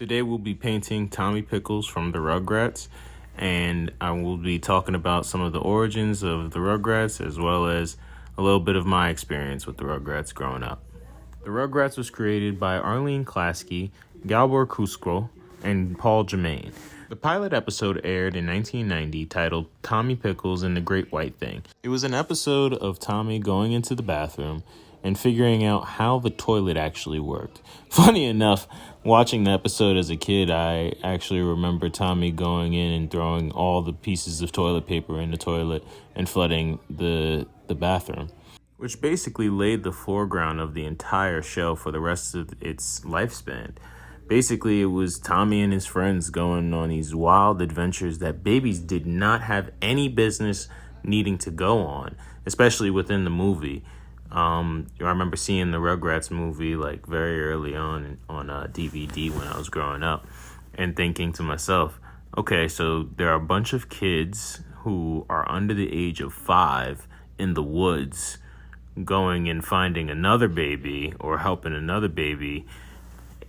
Today we'll be painting Tommy Pickles from the Rugrats, and I will be talking about some of the origins of the Rugrats as well as a little bit of my experience with the Rugrats growing up. The Rugrats was created by Arlene Klasky, Galbor Cusco, and Paul Germain. The pilot episode aired in 1990 titled Tommy Pickles and the Great White Thing. It was an episode of Tommy going into the bathroom and figuring out how the toilet actually worked. Funny enough, watching the episode as a kid, I actually remember Tommy going in and throwing all the pieces of toilet paper in the toilet and flooding the bathroom, which basically laid the foreground of the entire show for the rest of its lifespan. Basically, it was Tommy and his friends going on these wild adventures that babies did not have any business needing to go on, especially within the movie. I remember seeing the Rugrats movie like very early on DVD when I was growing up and thinking to myself, okay, so there are a bunch of kids who are under the age of 5 in the woods going and finding another baby or helping another baby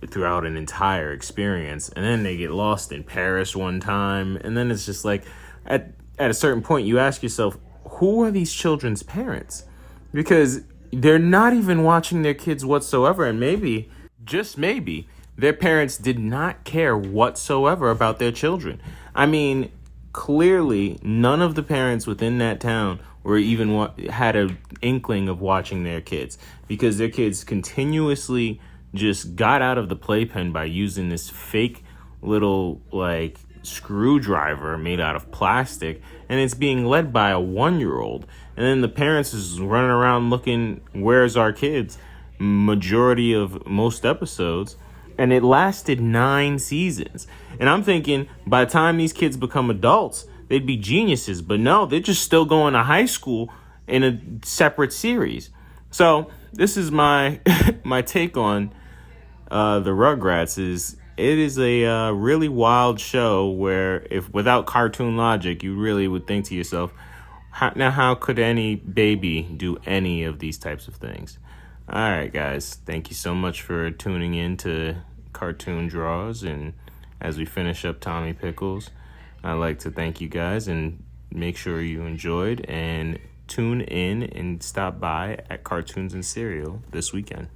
throughout an entire experience, and then they get lost in Paris one time, and then it's just like at a certain point you ask yourself, who are these children's parents? Because they're not even watching their kids whatsoever, and maybe, just maybe, their parents did not care whatsoever about their children. I mean, clearly none of the parents within that town were even had an inkling of watching their kids, because their kids continuously just got out of the playpen by using this fake little like screwdriver made out of plastic, and it's being led by a 1-year-old, and then the parents is running around looking, where's our kids, majority of most episodes, and it lasted 9 seasons. And I'm thinking by the time these kids become adults, they'd be geniuses, but no, they're just still going to high school in a separate series. So this is my my take on the Rugrats. It is a really wild show where, if without cartoon logic, you really would think to yourself, how could any baby do any of these types of things? All right, guys, thank you so much for tuning in to Cartoon Draws, and as we finish up Tommy Pickles, I'd like to thank you guys and make sure you enjoyed, and tune in and stop by at Cartoons and Cereal this weekend.